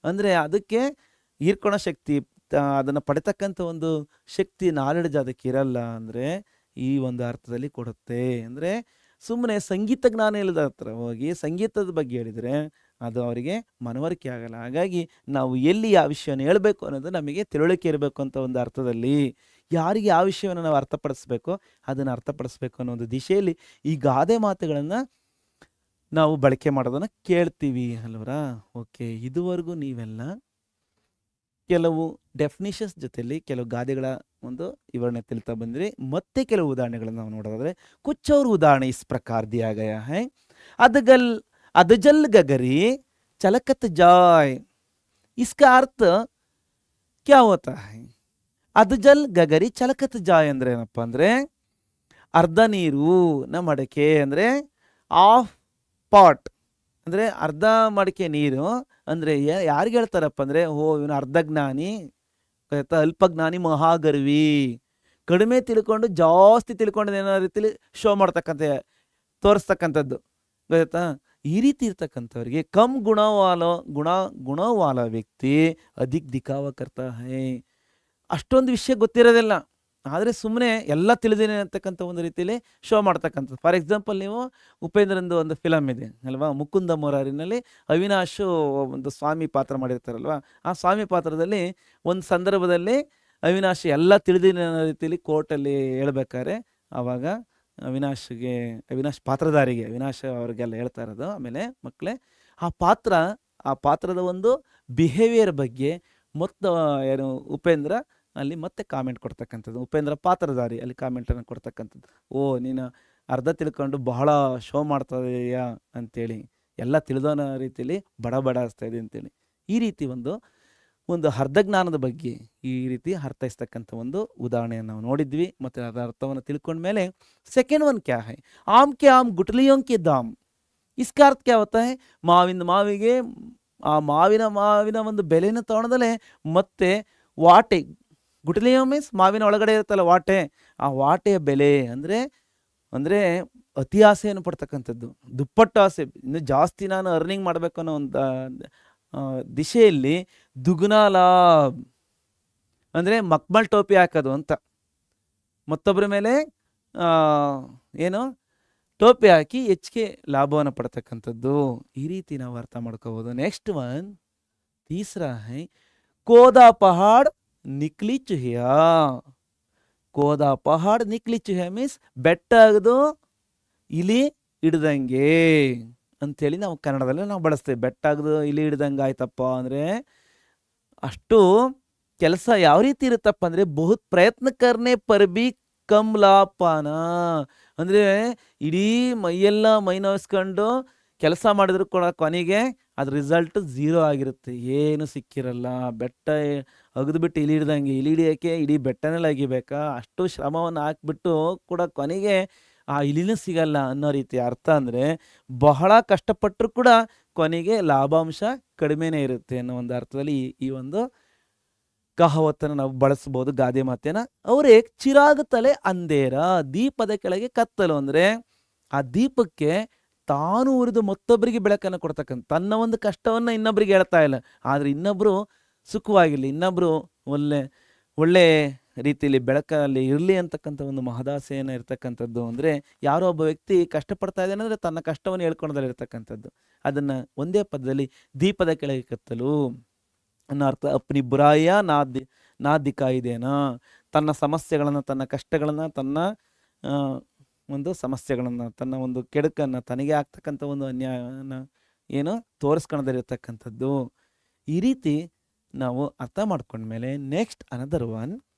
ಅಂದರೆ ಅದಕ್ಕೆ ಹೀರ್ಕೊಳೋ ಶಕ್ತಿ, ಅದನ್ನು ಪಡಿತಕ್ಕಂಥ ಒಂದು ಶಕ್ತಿ, ನಾಲೆಡ್ಜ್ ಅದಕ್ಕೆ ಇರಲ್ಲ. ಅಂದರೆ ಈ ಒಂದು ಅರ್ಥದಲ್ಲಿ ಕೊಡುತ್ತೆ. ಅಂದರೆ ಸುಮ್ಮನೆ ಸಂಗೀತ ಜ್ಞಾನ ಇಲ್ಲದ ಹತ್ರ ಹೋಗಿ ಸಂಗೀತದ ಬಗ್ಗೆ ಹೇಳಿದರೆ ಅದು ಅವರಿಗೆ ಮನವರಿಕೆ ಆಗಲ್ಲ. ಹಾಗಾಗಿ ನಾವು ಎಲ್ಲಿ ಯಾವ ವಿಷಯವನ್ನು ಹೇಳಬೇಕು ಅನ್ನೋದು ನಮಗೆ ತಿಳುವಳಿಕೆ ಇರಬೇಕು ಅಂತ ಒಂದು ಅರ್ಥದಲ್ಲಿ, ಯಾರಿಗೆ ಯಾವ ವಿಷಯವನ್ನು ನಾವು ಅರ್ಥಪಡಿಸ್ಬೇಕೋ ಅದನ್ನು ಅರ್ಥಪಡಿಸ್ಬೇಕು ಅನ್ನೋ ಒಂದು ದಿಶೆಯಲ್ಲಿ ಈ ಗಾದೆ ಮಾತುಗಳನ್ನು ನಾವು ಬಳಕೆ ಮಾಡೋದನ್ನು ಕೇಳ್ತೀವಿ ಅಲ್ವರಾ. ಓಕೆ, ಇದುವರೆಗೂ ನೀವೆಲ್ಲ ಕೆಲವು ಡೆಫಿನಿಷನ್ಸ್ ಜೊತೆಯಲ್ಲಿ ಕೆಲವು ಗಾದೆಗಳ ಒಂದು ವಿವರಣೆ ತಿಳ್ತಾ ಬಂದ್ರಿ. ಮತ್ತೆ ಕೆಲವು ಉದಾಹರಣೆಗಳನ್ನು ನಾವು ನೋಡೋದಾದ್ರೆ, ಕುಚ್ और ಉದಾಹರಣೆ इस प्रकार दिया गया है. अदजल गगरी चलकत जाय. इसका अर्थ क्या होता है? ಅದಜಲ್ ಗಗರಿ ಚಲಕತ್ ಜಾಯ್ ಅಂದ್ರೆ ಏನಪ್ಪ ಅಂದರೆ ಅರ್ಧ ನೀರು ನ ಮಡಕೆ, ಅಂದರೆ ಆಫ್ ಪಾಟ್, ಅಂದರೆ ಅರ್ಧ ಮಡಕೆ ನೀರು ಅಂದರೆ ಯಾರಿಗೆ ಹೇಳ್ತಾರಪ್ಪ ಅಂದರೆ, ಓ ಇವನು ಅರ್ಧಜ್ಞಾನಿ, ಅಲ್ಪಜ್ಞಾನಿ, ಮಹಾಗರ್ವಿ, ಕಡಿಮೆ ತಿಳ್ಕೊಂಡು ಜಾಸ್ತಿ ತಿಳ್ಕೊಂಡು ಏನೋ ರೀತಿಲಿ ಶೋ ಮಾಡ್ತಕ್ಕಂಥ ತೋರಿಸ್ತಕ್ಕಂಥದ್ದು ಗೊತ್ತಾ. ಈ ರೀತಿ ಇರ್ತಕ್ಕಂಥವ್ರಿಗೆ ಕಮ್ ಗುಣವಾಲ ವ್ಯಕ್ತಿ ಅಧಿಕ್ ದಿಕ್ಕಾವ ಕರ್ತಾ ಹೈ. ಅಷ್ಟೊಂದು ವಿಷಯ ಗೊತ್ತಿರೋದಿಲ್ಲ, ಆದರೆ ಸುಮ್ಮನೆ ಎಲ್ಲ ತಿಳಿದೇನೆ ಅಂತಕ್ಕಂಥ ಒಂದು ರೀತಿಯಲ್ಲಿ ಶೋ ಮಾಡ್ತಕ್ಕಂಥದ್ದು. ಫಾರ್ ಎಕ್ಸಾಂಪಲ್, ನೀವು ಉಪೇಂದ್ರಂದು ಒಂದು ಫಿಲಮ್ ಇದೆ ಅಲ್ವಾ, ಮುಕುಂದ ಮುರಾರಿನಲ್ಲಿ ಅವಿನಾಶು ಒಂದು ಸ್ವಾಮಿ ಪಾತ್ರ ಮಾಡಿರ್ತಾರಲ್ವ. ಆ ಸ್ವಾಮಿ ಪಾತ್ರದಲ್ಲಿ ಒಂದು ಸಂದರ್ಭದಲ್ಲಿ ಅವಿನಾಶ್ ಎಲ್ಲ ತಿಳಿದಿನ ರೀತಿಯಲ್ಲಿ ಕೋರ್ಟಲ್ಲಿ ಹೇಳ್ಬೇಕಾದ್ರೆ ಆವಾಗ ಅವಿನಾಶ್ ಪಾತ್ರಧಾರಿಗೆ, ಅವಿನಾಶ್ ಅವ್ರಿಗೆಲ್ಲ ಹೇಳ್ತಾ ಇರೋದು, ಆಮೇಲೆ ಮಕ್ಕಳೇ ಆ ಪಾತ್ರ ಆ ಪಾತ್ರದ ಒಂದು ಬಿಹೇವಿಯರ್ ಬಗ್ಗೆ ಮೊತ್ತ ಏನು ಉಪೇಂದ್ರ ಅಲ್ಲಿ ಮತ್ತೆ ಕಾಮೆಂಟ್ ಕೊಡ್ತಕ್ಕಂಥದ್ದು. ಉಪೇಂದ್ರ ಪಾತ್ರಧಾರಿ ಅಲ್ಲಿ ಕಾಮೆಂಟನ್ನು ಕೊಡ್ತಕ್ಕಂಥದ್ದು. ಓ ನೀನು ಅರ್ಧ ತಿಳ್ಕೊಂಡು ಬಹಳ ಶೋ ಮಾಡ್ತಾ ಇದೆಯಾ ಅಂತೇಳಿ, ಎಲ್ಲ ತಿಳಿದೋನ ರೀತಿಯಲ್ಲಿ ಬಡಬಡಿಸ್ತಾ ಇದೆ ಅಂತೇಳಿ. ಈ ರೀತಿ ಒಂದು ಅರ್ಧ ಜ್ಞಾನದ ಬಗ್ಗೆ ಈ ರೀತಿ ಅರ್ಥೈಸ್ತಕ್ಕಂಥ ಒಂದು ಉದಾಹರಣೆಯನ್ನು ನಾವು ನೋಡಿದ್ವಿ. ಮತ್ತು ಅದರ ಅರ್ಥವನ್ನು ತಿಳ್ಕೊಂಡ್ಮೇಲೆ ಸೆಕೆಂಡ್ ಒನ್ ಕ್ಯಾ ಹೈ, ಆಮ್ ಕೆ ಆಮ್ ಗುಟಲಿಯೋं के दाम, इसका अर्थ क्या होता है? ಮಾವಿಗೆ ಆ ಮಾವಿನ ಒಂದು ಬೆಲೆನ ತಗೊಳದಲ್ಲೇ ಮತ್ತೆ ವಾಟೆ, ಗುಟಲಿಯೋ ಮೀನ್ಸ್ ಮಾವಿನ ಒಳಗಡೆ ಇರುತ್ತಲ್ಲ ವಾಟೆ, ಆ ವಾಟೆಯ ಬೆಲೆ ಅಂದರೆ ಅತಿ ಆಸೆಯನ್ನು ಪಡ್ತಕ್ಕಂಥದ್ದು, ದುಪ್ಪಟ್ಟು ಆಸೆ, ಇನ್ನು ಜಾಸ್ತಿ ನಾನು ಅರ್ನಿಂಗ್ ಮಾಡಬೇಕು ಅನ್ನೋ ಒಂದು ದಿಶೆಯಲ್ಲಿ ದುಗುಣ ಲಾಭ ಅಂದರೆ ಮಕ್ಮಲ್ ಟೋಪಿ ಹಾಕೋದು ಅಂತ, ಮತ್ತೊಬ್ಬರ ಮೇಲೆ ಏನು ಟೋಪಿ ಹಾಕಿ ಹೆಚ್ಚಿಗೆ ಲಾಭವನ್ನು ಪಡ್ತಕ್ಕಂಥದ್ದು. ಈ ರೀತಿ ನಾವು ಅರ್ಥ ಮಾಡ್ಕೋಬೋದು. ನೆಕ್ಸ್ಟ್ ಒನ್ ತೀಸರಾ ಹೈ ಕೋದಾ ಪಹಾಡ್ ನಿಕ್ಲಿ ಚುಹಿಯಾ. ಕೋದಾ ಪಹಾಡ್ ನಿಕ್ಲಿ ಚುಹಿಯಾ ಮೀನ್ಸ್ ಬೆಟ್ಟ ಅಗದು ಇಲಿ ಹಿಡ್ದಂಗೆ ಅಂಥೇಳಿ ನಾವು ಕನ್ನಡದಲ್ಲಿ ನಾವು ಬಳಸ್ತೇವೆ. ಬೆಟ್ಟ ಅಗದು ಇಲಿ ಹಿಡ್ದಂಗೆ ಆಯ್ತಪ್ಪ ಅಂದರೆ ಅಷ್ಟು ಕೆಲಸ ಯಾವ ರೀತಿ ಇರುತ್ತಪ್ಪ ಅಂದರೆ ಬಹುತ್ ಪ್ರಯತ್ನ ಕರ್ನೆ ಪರ್ ಬಿ ಕಮ್ ಲಾಪಾನ, ಅಂದರೆ ಇಡೀ ಮೈಯೆಲ್ಲ ಮೈ ನೋಯಿಸ್ಕೊಂಡು ಕೆಲಸ ಮಾಡಿದ್ರು ಕೂಡ ಕೊನೆಗೆ ಅದ್ರ ರಿಸಲ್ಟ್ ಝೀರೋ ಆಗಿರುತ್ತೆ, ಏನು ಸಿಕ್ಕಿರಲ್ಲ. ಬೆಟ್ಟ ಅಗದ್ಬಿಟ್ಟು ಇಲಿ ಹಿಡ್ದಂಗೆ, ಇಲಿ ಹಿಡಿಯೋಕ್ಕೆ ಇಡೀ ಬೆಟ್ಟನಲ್ಲಿ ಅಗಿಬೇಕಾ, ಅಷ್ಟು ಶ್ರಮವನ್ನು ಹಾಕ್ಬಿಟ್ಟು ಕೂಡ ಕೊನೆಗೆ ಆ ಇಲಿನೂ ಸಿಗಲ್ಲ ಅನ್ನೋ ರೀತಿ ಅರ್ಥ. ಅಂದರೆ ಬಹಳ ಕಷ್ಟಪಟ್ಟರು ಕೂಡ ಕೊನೆಗೆ ಲಾಭಾಂಶ ಕಡಿಮೆನೇ ಇರುತ್ತೆ ಅನ್ನೋ ಒಂದು ಅರ್ಥದಲ್ಲಿ ಈ ಒಂದು ಕಹಾವತ್ತನ್ನು ನಾವು ಬಳಸ್ಬೋದು, ಗಾದೆ ಮಾತೇನ. ಅವರೇ ಚಿರಾಗ ತಲೆ ಅಂಧೇರ, ದೀಪದ ಕೆಳಗೆ ಕತ್ತಲು. ಅಂದರೆ ಆ ದೀಪಕ್ಕೆ ತಾನು ಉರಿದು ಮತ್ತೊಬ್ಬರಿಗೆ ಬೆಳಕನ್ನು ಕೊಡ್ತಕ್ಕಂಥ, ತನ್ನ ಒಂದು ಕಷ್ಟವನ್ನು ಇನ್ನೊಬ್ಬರಿಗೆ ಹೇಳ್ತಾ ಇಲ್ಲ, ಆದರೆ ಇನ್ನೊಬ್ಬರು ಸುಖವಾಗಿರಲಿ, ಇನ್ನೊಬ್ಬರು ಒಳ್ಳೆ ರೀತಿಯಲ್ಲಿ ಬೆಳಕಲ್ಲಿ ಇರಲಿ ಅಂತಕ್ಕಂಥ ಒಂದು ಮಹದಾಸೆಯನ್ನು ಇರ್ತಕ್ಕಂಥದ್ದು. ಅಂದರೆ ಯಾರೋ ಒಬ್ಬ ವ್ಯಕ್ತಿ ಕಷ್ಟಪಡ್ತಾ ಇದ್ದಾನೆ ಅಂದರೆ ತನ್ನ ಕಷ್ಟವನ್ನು ಹೇಳ್ಕೊಳೋದ್ರಲ್ಲಿ ಇರ್ತಕ್ಕಂಥದ್ದು. ಅದನ್ನು ಒಂದೇ ಪದದಲ್ಲಿ ದೀಪದ ಕೆಳಗೆ ಕತ್ತಲು ಅನ್ನೋ ಅರ್ಥ. ಅಪ್ನಿ ಬುರಾಯ ನಾ ದಿಕ್ಕಾಯಿದೇನಾ, ತನ್ನ ಸಮಸ್ಯೆಗಳನ್ನು, ತನ್ನ ಕಷ್ಟಗಳನ್ನು, ತನ್ನ ಒಂದು ಸಮಸ್ಯೆಗಳನ್ನು, ತನ್ನ ಒಂದು ಕೆಡುಕನ್ನು, ತನಗೆ ಆಗ್ತಕ್ಕಂಥ ಒಂದು ಅನ್ಯಾಯನ ಏನು ತೋರಿಸ್ಕೊಳೋದಿರ್ತಕ್ಕಂಥದ್ದು. ಈ ರೀತಿ ನಾವು ಅರ್ಥ ಮಾಡ್ಕೊಂಡ್ಮೇಲೆ ನೆಕ್ಸ್ಟ್ ಅನದರ್ ಒನ್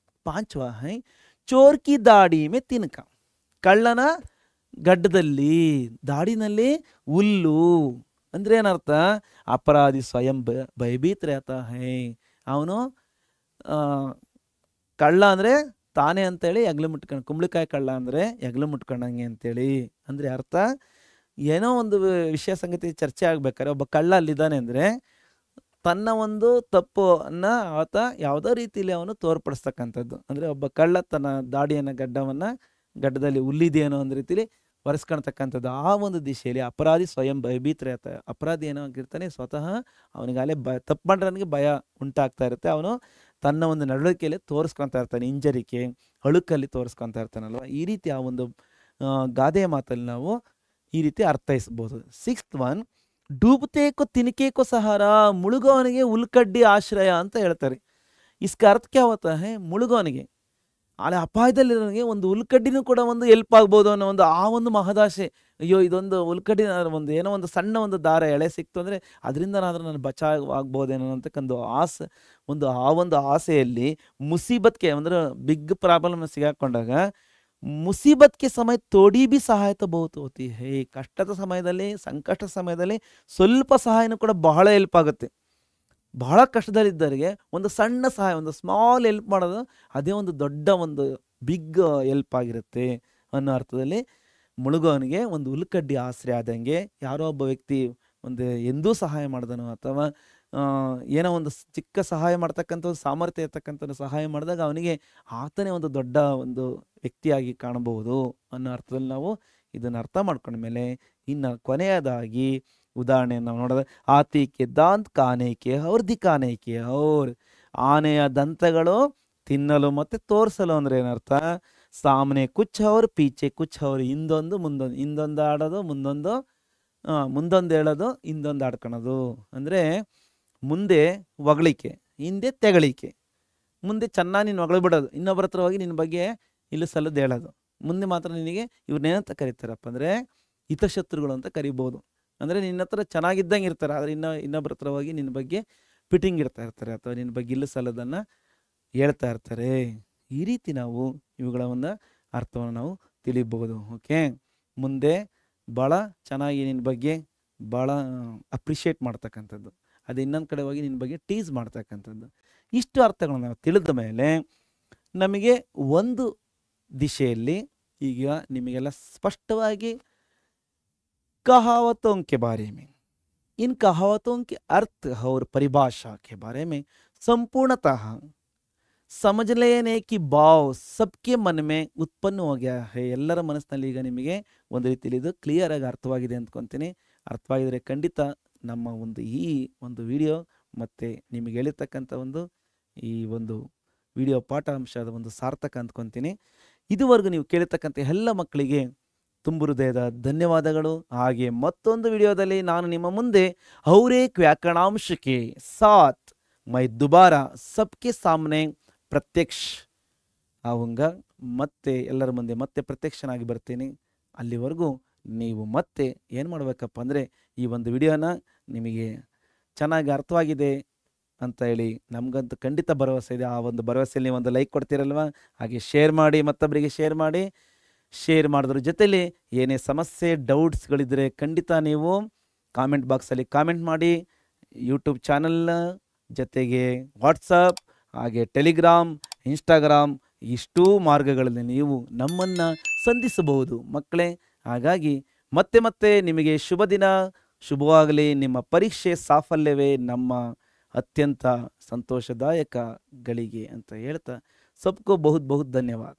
ಪಾಂಚವಾ ಹೈ ಚೋರ್ ಕಿ ದಾಡಿ ಮೇ ತಿನ್ಕ, ಕಳ್ಳನ ಗಡ್ಡದಲ್ಲಿ ದಾಡಿನಲ್ಲಿ ಹುಲ್ಲು. ಅಂದರೆ ಏನರ್ಥ? ಅಪರಾಧಿ ಸ್ವಯಂ ಭಯಭೀತ रहता है, ಅವನು ಕಳ್ಳ ಅಂದರೆ ತಾನೇ ಅಂತೇಳಿ ಹೆಗ್ಲು ಮುಟ್ಕೊಂಡು, ಕುಂಬಳಕಾಯಿ ಕಳ್ಳ ಅಂದರೆ ಹೆಗ್ಲು ಮುಟ್ಕೊಂಡಂಗೆ ಅಂತೇಳಿ. ಅಂದರೆ ಅರ್ಥ ಏನೋ ಒಂದು ವಿಷಯ ಸಂಗತಿ ಚರ್ಚೆ ಆಗ್ಬೇಕಾದ್ರೆ ಒಬ್ಬ ಕಳ್ಳ ಅಲ್ಲಿದ್ದಾನೆ ಅಂದರೆ ತನ್ನ ಒಂದು ತಪ್ಪು ಅನ್ನ ಆತ ಯಾವುದೋ ರೀತಿಯಲ್ಲಿ ಅವನು ತೋರ್ಪಡಿಸ್ತಕ್ಕಂಥದ್ದು. ಅಂದರೆ ಒಬ್ಬ ಕಳ್ಳ ತನ್ನ ದಾಡಿಯನ್ನು ಗಡ್ಡದಲ್ಲಿ ಹುಲ್ಲಿದೆಯೇನೋ ಒಂದು ರೀತಿಯಲ್ಲಿ ಒರೆಸ್ಕೊಳ್ತಕ್ಕಂಥದ್ದು. ಆ ಒಂದು ದಿಶೆಯಲ್ಲಿ ಅಪರಾಧಿ ಸ್ವಯಂ ಭಯಭೀತ रहता है, ಅಪರಾಧಿ ಏನೋ ಆಗಿರ್ತಾನೆ ಸ್ವತಃ ಅವನಿಗಾಲೇ ತಪ್ಪು ಮಾಡ್ರೆ ನನಗೆ ಭಯ ಉಂಟಾಗ್ತಾ ಇರುತ್ತೆ, ಅವನು ತನ್ನ ಒಂದು ನಡವಳಿಕೆಯಲ್ಲಿ ತೋರಿಸ್ಕೊತಾ ಇರ್ತಾನೆ, ಹಿಂಜರಿಕೆ ಅಳುಕಲ್ಲಿ ತೋರಿಸ್ಕೊತಾ ಇರ್ತಾನಲ್ವ. ಈ ರೀತಿ ಆ ಒಂದು ಗಾದೆಯ ಮಾತಲ್ಲಿ ನಾವು ಈ ರೀತಿ ಅರ್ಥೈಸ್ಬೋದು. ಸಿಕ್ಸ್ತ್ ಒನ್ ಡೂಬ್ತೇಕೋ ತಿನ್ಕೇಕೋ ಸಹಾರ, ಮುಳುಗೋವನಿಗೆ ಹುಲ್ಕಡ್ಡಿ ಆಶ್ರಯ ಅಂತ ಹೇಳ್ತಾರೆ. ಇಸ್ಕ ಅರ್ಥ ಕ್ಯಾ ಹೋತಾ ಹೈ? ಮುಳುಗೋವನಿಗೆ, ಆಳೆ ಅಪಾಯದಲ್ಲಿರೋನಿಗೆ ಒಂದು ಹುಲ್ಕಡ್ಡಿನೂ ಕೂಡ ಒಂದು ಹೆಲ್ಪ್ ಆಗ್ಬೋದು ಅನ್ನೋ ಒಂದು ಆ ಒಂದು ಮಹದಾಸೆ. ಅಯ್ಯೋ ಇದೊಂದು ಹುಲ್ಕಡ್ಡಿ ಒಂದು ಏನೋ ಒಂದು ಸಣ್ಣ ಒಂದು ದಾರ ಎಳೆ ಸಿಕ್ತು ಅಂದರೆ ಅದರಿಂದನಾದ್ರೂ ನಾನು ಬಚಾವ್ ಆಗ್ಬೋದೇನೋ ಅಂತಕ್ಕಂಥ ಆ ಒಂದು ಆಸೆಯಲ್ಲಿ ಮುಸೀಬತ್ಗೆ ಅಂದರೆ ಬಿಗ್ ಪ್ರಾಬ್ಲಮ್ ಸಿಗಾಕೊಂಡಾಗ ಮುಸೀಬತ್ಗೆ ಸಮಯ ತೋಡಿ ಬಿ ಸಹಾಯತ ಬಹುದು ಹೋತಿ ಹೇ, ಕಷ್ಟದ ಸಮಯದಲ್ಲಿ, ಸಂಕಷ್ಟ ಸಮಯದಲ್ಲಿ ಸ್ವಲ್ಪ ಸಹಾಯನೂ ಕೂಡ ಬಹಳ ಹೆಲ್ಪ್ ಆಗುತ್ತೆ. ಬಹಳ ಕಷ್ಟದಲ್ಲಿದ್ದವರಿಗೆ ಒಂದು ಸಣ್ಣ ಸಹಾಯ, ಒಂದು ಸ್ಮಾಲ್ ಹೆಲ್ಪ್ ಮಾಡೋದು ಅದೇ ಒಂದು ದೊಡ್ಡ ಒಂದು ಬಿಗ್ ಹೆಲ್ಪ್ ಆಗಿರುತ್ತೆ ಅನ್ನೋ ಅರ್ಥದಲ್ಲಿ ಮುಳುಗೋವನಿಗೆ ಒಂದು ಹುಲ್ಕಡ್ಡಿ ಆಶ್ರಯ ಆದಂಗೆ. ಯಾರೋ ಒಬ್ಬ ವ್ಯಕ್ತಿ ಒಂದು ಎಂದೂ ಸಹಾಯ ಮಾಡಿದನೋ ಅಥವಾ ಏನೋ ಒಂದು ಚಿಕ್ಕ ಸಹಾಯ ಮಾಡ್ತಕ್ಕಂಥ ಒಂದು ಸಾಮರ್ಥ್ಯ ಇರ್ತಕ್ಕಂಥ ಸಹಾಯ ಮಾಡಿದಾಗ ಅವನಿಗೆ ಆತನೇ ಒಂದು ದೊಡ್ಡ ಒಂದು ವ್ಯಕ್ತಿಯಾಗಿ ಕಾಣಬಹುದು ಅನ್ನೋ ಅರ್ಥದಲ್ಲಿ ನಾವು ಇದನ್ನು ಅರ್ಥ ಮಾಡ್ಕೊಂಡ್ಮೇಲೆ ಇನ್ನು ಕೊನೆಯದಾಗಿ ಉದಾಹರಣೆಯನ್ನು ನಾವು ನೋಡಿದ್ರೆ ಆತಿಕೆ ದಾಂತ್ ಕಾನೇಕೆ ಅವ್ರ ದಿಕ್ಕಾನೇಕೆ ಅವ್ರ, ಆನೆಯ ದಂತಗಳು ತಿನ್ನಲು ಮತ್ತು ತೋರಿಸಲು ಅಂದರೆ ಏನರ್ಥ? ಸಾಮನೆ ಕುಚ್ ಅವ್ರ ಪೀಚೆ ಕುಚ್ ಅವ್ರು, ಹಿಂದೊಂದು ಮುಂದೊಂದು, ಹಿಂದೊಂದು ಆಡೋದು ಮುಂದೊಂದು ಹೇಳೋದು, ಹಿಂದೊಂದು ಆಡ್ಕೊಳೋದು. ಅಂದರೆ ಮುಂದೆ ಹೊಗಳಿಕೆ, ಹಿಂದೆ ತೆಗಳಿಕೆ. ಮುಂದೆ ಚೆನ್ನಾಗಿ ನೀನು ಹೊಗಳ್ಬಿಡೋದು, ಇನ್ನೊಬ್ಬರ ಹತ್ರ ಹೋಗಿ ನಿನ್ನ ಬಗ್ಗೆ ಇಲ್ಲಿಸಲ್ಲದು ಹೇಳೋದು. ಮುಂದೆ ಮಾತ್ರ ನಿನಗೆ ಇವ್ರನ್ನೇನಂತ ಕರೀತಾರಪ್ಪ ಅಂದರೆ ಹಿತಶತ್ರುಗಳು ಅಂತ ಕರಿಬೋದು. ಅಂದರೆ ನಿನ್ನ ಹತ್ರ ಚೆನ್ನಾಗಿದ್ದಂಗೆ ಇರ್ತಾರೆ, ಆದರೆ ಇನ್ನೊಬ್ಬರ ಹತ್ರ ಹೋಗಿ ನಿನ್ನ ಬಗ್ಗೆ ಫಿಟ್ಟಿಂಗ್ ಇಡ್ತಾ ಇರ್ತಾರೆ ಅಥವಾ ನಿನ್ನ ಬಗ್ಗೆ ಇಲ್ಲ ಸಲ್ಲದನ್ನು ಹೇಳ್ತಾ ಇರ್ತಾರೆ. ಈ ರೀತಿ ನಾವು ಇವುಗಳ ಒಂದು ಅರ್ಥವನ್ನು ನಾವು ತಿಳಿಬಹುದು. ಓಕೆ, ಮುಂದೆ ಭಾಳ ಚೆನ್ನಾಗಿ ನಿನ್ನ ಬಗ್ಗೆ ಭಾಳ ಅಪ್ರಿಷಿಯೇಟ್ ಮಾಡ್ತಕ್ಕಂಥದ್ದು, ಅದು ಇನ್ನೊಂದು ಕಡೆ ಹೋಗಿ ನಿನ್ನ ಬಗ್ಗೆ ಟೀಸ್ ಮಾಡ್ತಕ್ಕಂಥದ್ದು. ಇಷ್ಟು ಅರ್ಥಗಳನ್ನು ನಾವು ತಿಳಿದ ಮೇಲೆ ನಮಗೆ ಒಂದು ದಿಶೆಯಲ್ಲಿ ಈಗ ನಿಮಗೆಲ್ಲ ಸ್ಪಷ್ಟವಾಗಿ कहावतों के बारे में, इन कहावतों के अर्थ और परिभाषा के बारे में संपूर्णतः समझ लेने की भाव सबके मन में उत्पन्न हो गया है. ಎಲ್ಲರ ಮನಸ್ಸಿನಲ್ಲಿ ಈಗ ನಿಮಗೆ ಒಂದು ರೀತಿಯಲ್ಲಿ ಇದು ಕ್ಲಿಯರ್ ಆಗಿ ಅರ್ಥವಾಗಿದೆ ಅಂದ್ಕೊತೀನಿ. ಅರ್ಥವಾಗಿದ್ರೆ ಖಂಡಿತ ನಮ್ಮ ಈ ಒಂದು ವಿಡಿಯೋ ಮತ್ತು ನಿಮಗೆ ಹೇಳಿರ್ತಕ್ಕಂಥ ಈ ಒಂದು ವಿಡಿಯೋ ಪಾಠಾಂಶದ ಸಾರ್ಥಕ ಅಂದ್ಕೊತೀನಿ. ಇದುವರೆಗೂ ನೀವು ಕೇಳಿರ್ತಕ್ಕಂಥ ಎಲ್ಲ ಮಕ್ಕಳಿಗೆ ತುಂಬು ಹೃದಯದ ಧನ್ಯವಾದಗಳು. ಹಾಗೆ ಮತ್ತೊಂದು ವಿಡಿಯೋದಲ್ಲಿ ನಾನು ನಿಮ್ಮ ಮುಂದೆ और एक व्याकरणांश के साथ मैं दोबारा सबके सामने प्रत्यक्ष ಆವಂಗ ಮತ್ತೆ ಎಲ್ಲರ ಮುಂದೆ ಮತ್ತೆ ಪ್ರತ್ಯಕ್ಷನಾಗಿ ಬರ್ತೀನಿ. ಅಲ್ಲಿವರೆಗೂ ನೀವು ಮತ್ತೆ ಏನು ಮಾಡಬೇಕಪ್ಪ ಅಂದರೆ ಈ ಒಂದು ವಿಡಿಯೋನ ನಿಮಗೆ ಚೆನ್ನಾಗಿ ಅರ್ಥವಾಗಿದೆ ಅಂತ ಹೇಳಿ ನಮಗಂತೂ ಖಂಡಿತ ಭರವಸೆ ಇದೆ. ಆ ಒಂದು ಭರವಸೆಯಲ್ಲಿ ನೀವು ಲೈಕ್ ಕೊಡ್ತೀರಲ್ವ, ಹಾಗೆ ಶೇರ್ ಮಾಡಿ, ಮತ್ತೊಬ್ಬರಿಗೆ ಶೇರ್ ಮಾಡಿ. ಶೇರ್ ಮಾಡೋದ್ರ ಜೊತೆಲಿ ಏನೇ ಸಮಸ್ಯೆ ಡೌಟ್ಸ್ಗಳಿದ್ದರೆ ಖಂಡಿತ ನೀವು ಕಾಮೆಂಟ್ ಬಾಕ್ಸಲ್ಲಿ ಕಾಮೆಂಟ್ ಮಾಡಿ. ಯೂಟ್ಯೂಬ್ ಚಾನಲ್ ಜೊತೆಗೆ ವಾಟ್ಸಪ್, ಹಾಗೆ ಟೆಲಿಗ್ರಾಮ್, ಇನ್ಸ್ಟಾಗ್ರಾಮ್, ಇಷ್ಟೂ ಮಾರ್ಗಗಳಲ್ಲಿ ನೀವು ನಮ್ಮನ್ನು ಸಂಧಿಸಬಹುದು ಮಕ್ಕಳೇ. ಹಾಗಾಗಿ ಮತ್ತೆ ನಿಮಗೆ ಶುಭ ದಿನ, ಶುಭವಾಗಲಿ. ನಿಮ್ಮ ಪರೀಕ್ಷೆ ಸಾಫಲ್ಯವೇ ನಮ್ಮ ಅತ್ಯಂತ ಸಂತೋಷದಾಯಕ ಗಳಿಗೆ ಅಂತ ಹೇಳ್ತಾ ಸಬ್ಕೋ ಬಹುತ್ ಧನ್ಯವಾದ.